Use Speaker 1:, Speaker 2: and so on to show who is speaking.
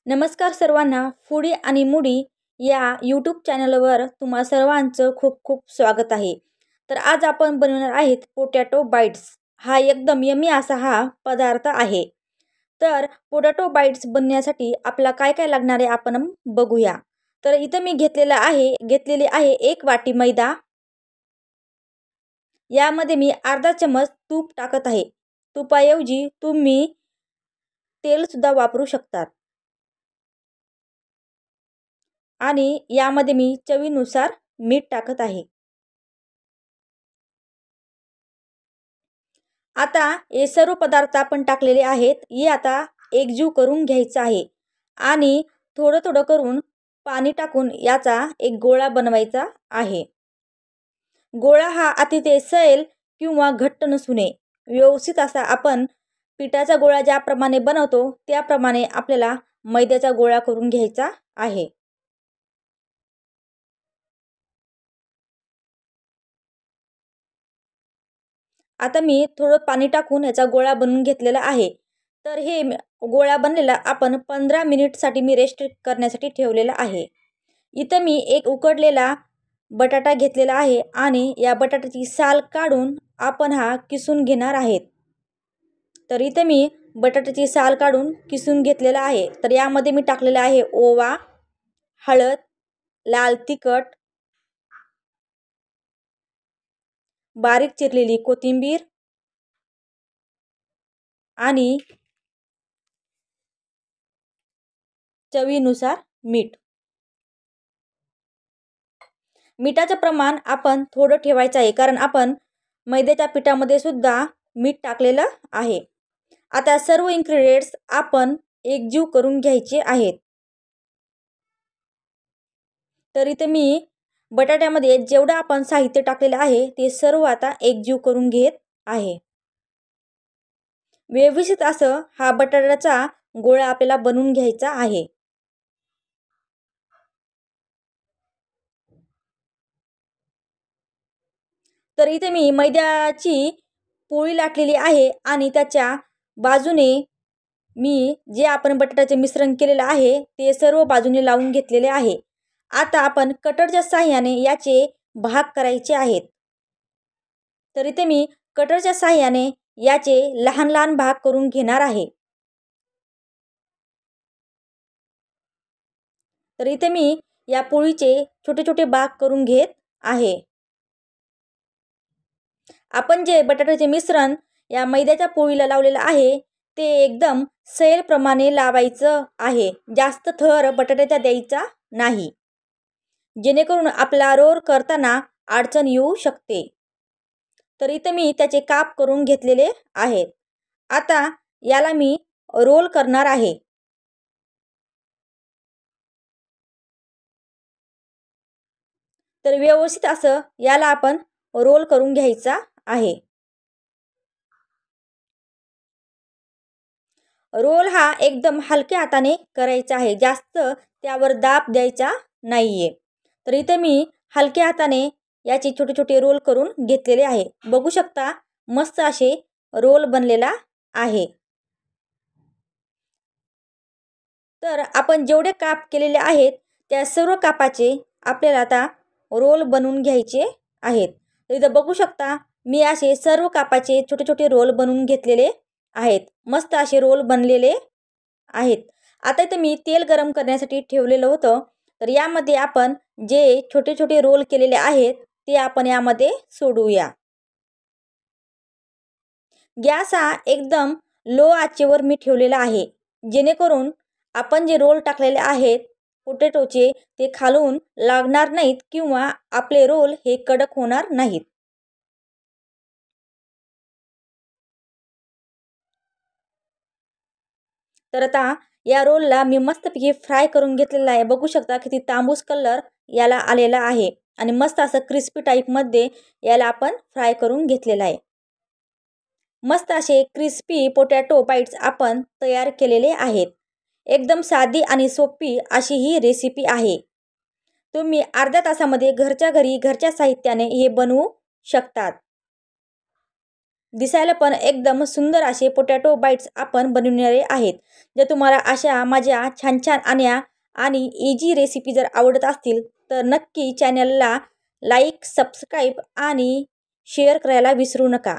Speaker 1: नमस्कार सर्वांना. फूडी आणि मूडी या यूट्यूब चॅनलवर तुम्हा सर्वांचं खूप खूप स्वागत आहे. तर आज आपण बनवणार आहेत पोटॅटो बाईट्स. हा एकदम यम्मी असा हा पदार्थ आहे. तर पोटॅटो बाईट्स बनवण्यासाठी आपला काय काय लागणार आहे आपण बघूया. तर इथं मी घेतलेली आहे 1 वाटी मैदा. यामध्ये मी अर्धा चमच तूप टाकत आहे. तुपाऐवजी तुम्ही तेल सुद्धा वापरू शकतात. आणि यामध्ये मी चवीनुसार मीठ टाकत आहे. आता हे सर्व पदार्थ आपण टाकलेले आहेत. हे आता एकजीव करून घ्यायचं आहे आणि थोडं थोडं करून पाणी टाकून याचा एक गोळा बनवायचा आहे. गोळा हा अतिशय सैल किंवा घट्ट नसू नये. व्यवस्थित असा आपण पिठाचा गोळा ज्याप्रमाणे बनवतो त्याप्रमाणे आपल्याला मैद्याचा गोळा करून घ्यायचा आहे. आता मी थोडं पाणी टाकून याचा गोळा बनवून घेतलेला आहे. तर हे गोळा बनलेला आपण 15 मिनिटसाठी मी रेस्ट करण्यासाठी ठेवलेला आहे. इथं मी एक उकडलेला बटाटा घेतलेला आहे आणि या बटाट्याची साल काढून आपण हा किसून घेणार आहेत. तर इथे मी बटाट्याची साल काढून किसून घेतलेला आहे. तर यामध्ये मी टाकलेला आहे ओवा, हळद, लाल तिखट, बारीक चिरलेली कोथिंबीर आणि चवीनुसार मीठ. मिठाचं प्रमाण आपण थोडं ठेवायचं आहे कारण आपण मैद्याच्या पिठामध्ये सुद्धा मीठ टाकलेलं आहे. आता सर्व इन्ग्रेडियंट्स आपण एकजीव करून घ्यायचे आहेत. तर इथे मी बटाट्यामध्ये जेवढं आपण साहित्य टाकलेलं आहे ते सर्व आता एकजीव करून घेत आहे. व्यवस्थित असं हा बटाट्याचा गोळा आपल्याला बनवून घ्यायचा आहे. तर इथे मी मैद्याची पोळी लाटलेली आहे आणि त्याच्या बाजूने मी जे आपण बटाट्याचे मिश्रण केलेलं आहे ते सर्व बाजूने लावून घेतलेले आहे. आता आपण कटरच्या साहाय्याने याचे भाग करायचे आहेत. तर इथे मी कटरच्या साहाय्याने याचे लहान लहान भाग करून घेणार आहे. तर इथे मी या पोळीचे छोटे छोटे भाग करून घेत आहे. आपण जे बटाट्याचे मिश्रण या मैद्याच्या पोळीला लावलेलं आहे ते एकदम सैल प्रमाणे लावायचं आहे. जास्त थर बटाट्याचा द्यायचा नाही, जेणेकरून आपला रोल करताना अडचण येऊ शकते. तर इथे मी त्याचे काप करून घेतलेले आहेत. आता याला मी रोल करणार आहे. तर व्यवस्थित असं याला आपण रोल करून घ्यायचा आहे. रोल हा एकदम हलक्या हाताने करायचा आहे, जास्त त्यावर दाब द्यायचा नाहीये. तर इथे मी हलक्या हाताने याचे छोटे छोटे रोल करून घेतलेले आहे. बघू शकता मस्त असे रोल बनलेला आहे. तर आपण जेवढे काप केलेले आहेत त्या सर्व कापाचे आपल्याला आता रोल बनवून घ्यायचे आहेत. तर इथं बघू शकता मी असे सर्व कापाचे छोटे छोटे रोल बनवून घेतलेले आहेत. मस्त असे रोल बनलेले आहेत. आता इथं मी तेल गरम करण्यासाठी ठेवलेलं होतं. तर यामध्ये आपण जे छोटे छोटे रोल केलेले आहेत ते आपण यामध्ये सोडूया. गॅस हा एकदम लो आचेवर मी ठेवलेला आहे, जेणेकरून आपण जे रोल टाकलेले आहेत पोटॅटोचे ते खालून लागणार नाहीत किंवा आपले रोल हे कडक होणार नाहीत. तर आता या रोलला मी मस्तपैकी फ्राय करून घेतलेला आहे. बघू शकता किती तांबूस कलर याला आलेला आहे आणि मस्त असं क्रिस्पी टाईपमध्ये याला आपण फ्राय करून घेतलेला आहे. मस्त असे क्रिस्पी पोटॅटो बाईट्स आपण तयार केलेले आहेत. एकदम साधी आणि सोपी अशी ही रेसिपी आहे. तुम्ही अर्ध्या तासामध्ये घरच्या घरी घरच्या साहित्याने हे बनवू शकतात. दिसायला पण एकदम सुंदर असे पोटॅटो बाईट्स आपण बनविणारे आहेत. जर तुम्हाला अशा माझ्या छान छान आणि इझी रेसिपी जर आवडत असतील तर नक्की चॅनलला लाईक, सबस्क्राईब आणि शेअर करायला विसरू नका.